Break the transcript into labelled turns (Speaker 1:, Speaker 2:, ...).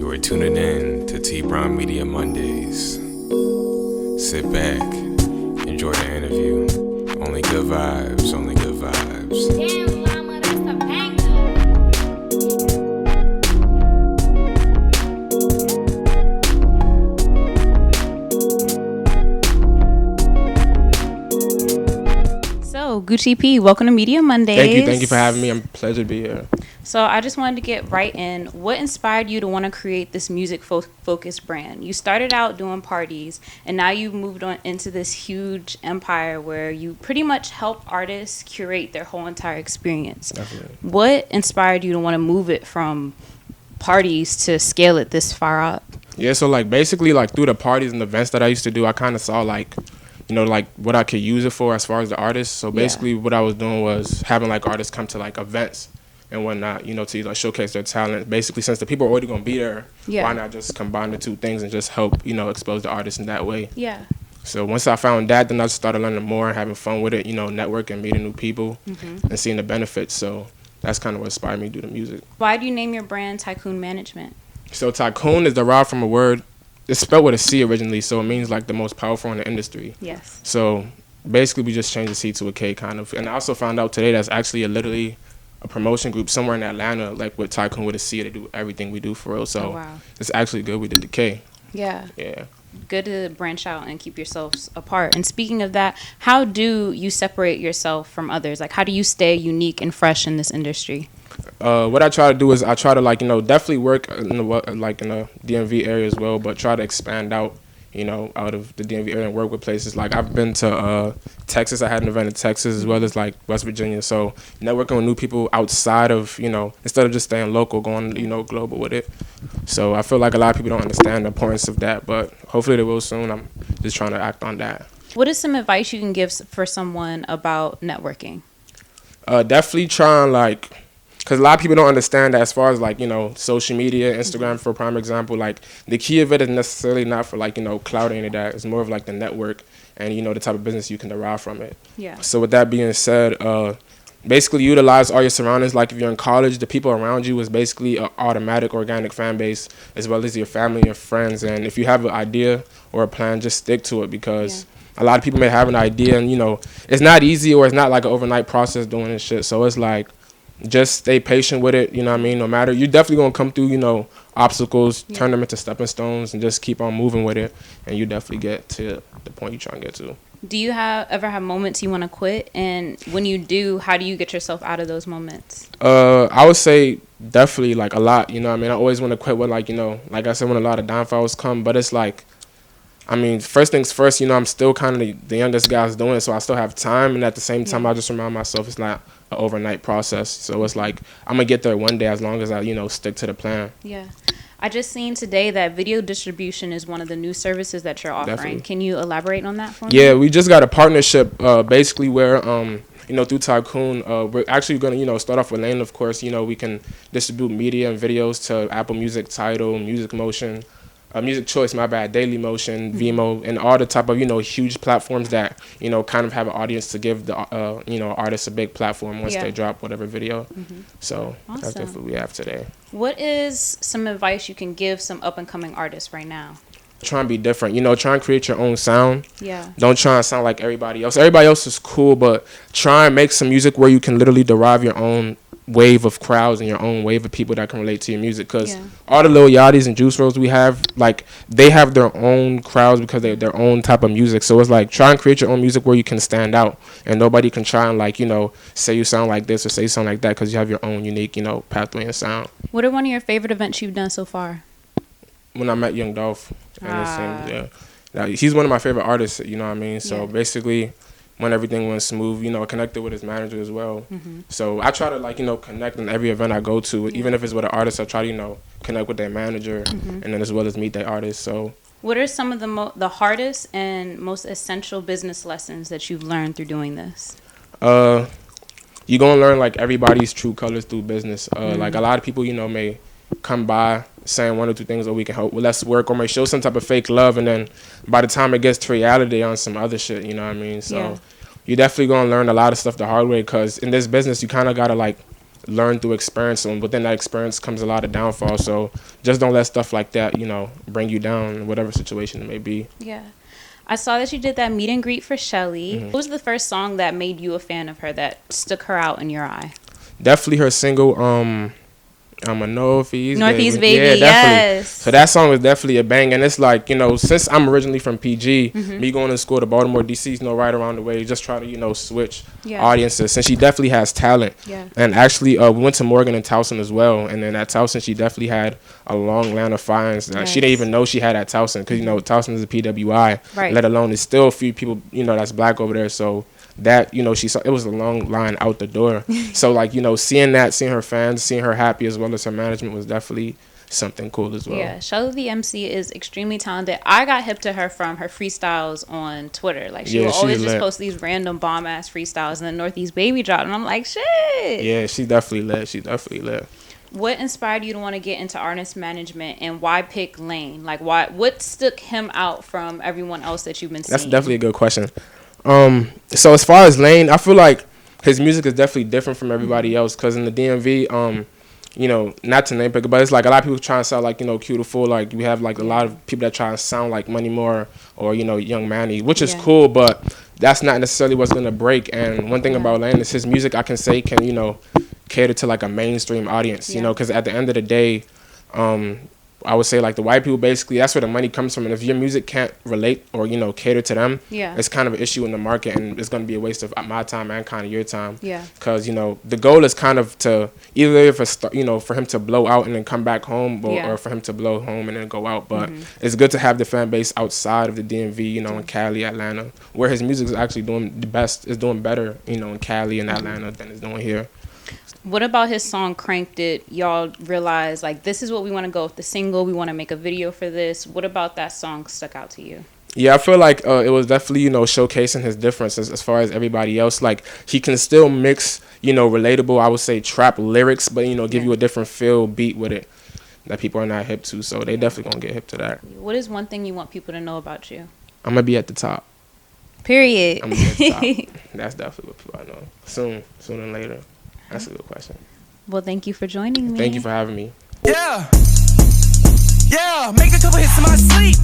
Speaker 1: You are tuning in to tbrownmedia Mondays. Sit back, enjoy the interview. Only good vibes, only good vibes.
Speaker 2: Damn, mama, that's a banger. So, Gucci P, welcome to Media Mondays.
Speaker 3: Thank you for having me. I'm a pleasure to be here.
Speaker 2: So I just wanted to get right in. What inspired you to want to create this music-focused brand? You started out doing parties, and now you've moved on into this huge empire where you pretty much help artists curate their whole entire experience.
Speaker 3: Definitely.
Speaker 2: What inspired you to want to move it from parties to scale it this far up?
Speaker 3: Yeah, so basically through the parties and events that I used to do, I kind of saw what I could use it for as far as the artists. So basically what I was doing was having artists come to events and whatnot, to showcase their talent. Basically, since the people are already going to be there, why not just combine the two things and just help, expose the artists in that way?
Speaker 2: Yeah.
Speaker 3: So once I found that, then I started learning more and having fun with it, networking, meeting new people, and seeing the benefits. So that's kind of what inspired me to do the music.
Speaker 2: Why do you name your brand Tykoon Management?
Speaker 3: So Tykoon is derived from a word, it's spelled with a C originally, so it means the most powerful in the industry.
Speaker 2: Yes.
Speaker 3: So basically we just changed the C to a K kind of. And I also found out today that's actually literally a promotion group somewhere in Atlanta, with Tykoon with a C, to do everything we do for real. So it's actually good we did the K.
Speaker 2: Yeah.
Speaker 3: Yeah.
Speaker 2: Good to branch out and keep yourselves apart. And speaking of that, how do you separate yourself from others? How do you stay unique and fresh in this industry?
Speaker 3: What I try to do is I try to definitely work in the DMV area as well, but try to expand out out of the DMV area and work with places. I've been to Texas. I had an event in Texas as well as West Virginia. So networking with new people outside of, instead of just staying local, going, global with it. So I feel like a lot of people don't understand the importance of that, but hopefully they will soon. I'm just trying to act on that.
Speaker 2: What is some advice you can give for someone about networking?
Speaker 3: Definitely try and because a lot of people don't understand that as far as social media, Instagram for a prime example, the key of it is necessarily not for clout or any of that. It's more of the network and the type of business you can derive from it.
Speaker 2: Yeah.
Speaker 3: So with that being said, basically utilize all your surroundings. If you're in college, the people around you is basically an automatic organic fan base, as well as your family, your friends. And if you have an idea or a plan, just stick to it, because a lot of people may have an idea and it's not easy, or it's not an overnight process doing this shit. So it's just stay patient with it, no matter, you're definitely going to come through, obstacles, turn them into stepping stones, and just keep on moving with it, and you definitely get to the point you're trying to get to.
Speaker 2: Do you ever have moments you want to quit? And when you do, how do you get yourself out of those moments?
Speaker 3: I would say definitely a lot, I always want to quit with like I said, when a lot of downfalls come, but it's first things first, I'm still kind of the youngest guys doing it, so I still have time, and at the same time I just remind myself it's not an overnight process. So it's I'm gonna get there one day, as long as I stick to the plan.
Speaker 2: Yeah. I just seen today that video distribution is one of the new services that you're offering.
Speaker 3: Definitely.
Speaker 2: Can you elaborate on that for me?
Speaker 3: Yeah, we just got a partnership basically where through Tykoon, we're actually gonna start off with Lane, of course. We can distribute media and videos to Apple Music, Tidal, Music Motion, Music Choice, Daily Motion, Vimeo, and all the type of huge platforms that kind of have an audience to give the artists a big platform once they drop whatever video. So that's just what we have today.
Speaker 2: What is some advice you can give some up and coming artists right now?
Speaker 3: Try and be different. Try and create your own sound.
Speaker 2: Yeah.
Speaker 3: Don't try and sound like everybody else. Everybody else is cool, but try and make some music where you can literally derive your own wave of crowds and your own wave of people that can relate to your music, because all the Lil Yachty's and Juice WRLDs we have, they have their own crowds because they're their own type of music. So it's try and create your own music where you can stand out, and nobody can try and say you sound like this or say you sound like that, because you have your own unique pathway and sound.
Speaker 2: What are one of your favorite events you've done so far?
Speaker 3: When I met Young Dolph, now, he's one of my favorite artists, so basically when everything went smooth, connected with his manager as well. So I try to connect in every event I go to, even if it's with an artist. I try to connect with their manager, and then as well as meet their artist. So
Speaker 2: what are some of the hardest and most essential business lessons that you've learned through doing this?
Speaker 3: You're gonna learn everybody's true colors through business. A lot of people may come by saying one or two things, or we can help with less work, or may show some type of fake love, and then by the time it gets to reality on some other shit, So you're definitely gonna learn a lot of stuff the hard way, because in this business you kind of gotta learn through experience, and within that experience comes a lot of downfall. So just don't let stuff like that, bring you down in whatever situation it may be.
Speaker 2: Yeah. I saw that you did that meet and greet for Shelly. What was the first song that made you a fan of her, that stuck her out in your eye?
Speaker 3: Definitely her single, I'm a Northeast
Speaker 2: Baby.
Speaker 3: Yeah, definitely.
Speaker 2: Yes.
Speaker 3: So that song was definitely a bang. And it's like, since I'm originally from PG, me going to school to Baltimore, DC is right around the way. Just try to, switch audiences. And she definitely has talent.
Speaker 2: Yeah.
Speaker 3: And actually, we went to Morgan and Towson as well. And then at Towson, she definitely had a long line of fines.
Speaker 2: Yes.
Speaker 3: She didn't even know she had at Towson because, Towson is a PWI.
Speaker 2: Right.
Speaker 3: Let alone there's still a few people, that's black over there. So that, she saw, it was a long line out the door. So, like, seeing her fans, seeing her happy as well as her management was definitely something cool as well.
Speaker 2: Yeah, Shelly the MC is extremely talented. I got hip to her from her freestyles on Twitter. Like, she will always just post these random bomb-ass freestyles, and then Northeast Baby dropped, and I'm like, shit.
Speaker 3: Yeah, she definitely lit.
Speaker 2: What inspired you to want to get into artist management, and why pick Lane? Like, what stuck him out from everyone else that you've been seeing?
Speaker 3: That's definitely a good question. So as far as Lane, I feel like his music is definitely different from everybody else, because in the DMV, not to name pick, but it's like a lot of people trying to sound like, Beautiful. Like, we have like a lot of people that try to sound like Money More or, Young Manny, which is cool, but that's not necessarily what's going to break. And one thing about Lane is his music, I can say, can, cater to like a mainstream audience, because at the end of the day, I would say, like, the white people, basically, that's where the money comes from. And if your music can't relate or, cater to them, it's kind of an issue in the market, and it's going to be a waste of my time and kind of your time. Yeah. Because, the goal is kind of to either, for him to blow out and then come back home, or for him to blow home and then go out. But it's good to have the fan base outside of the DMV, in Cali, Atlanta, where his music is actually doing the best, is doing better, in Cali and Atlanta than it's doing here.
Speaker 2: What about his song Cranked It? Y'all realize, like, this is what we want to go with the single. We want to make a video for this. What about that song stuck out to you?
Speaker 3: Yeah, I feel like it was definitely, showcasing his differences as far as everybody else. Like, he can still mix, relatable, I would say, trap lyrics, but, give you a different feel, beat with it that people are not hip to. So they definitely going to get hip to that.
Speaker 2: What is one thing you want people to know about you?
Speaker 3: I'm going to be at the top.
Speaker 2: Period.
Speaker 3: I'm going to be at the top. That's definitely what people I know. Sooner than later. That's a good question.
Speaker 2: Well, thank you for joining me.
Speaker 3: Thank you for having me.
Speaker 4: Yeah. Yeah, make a couple hits in my sleep.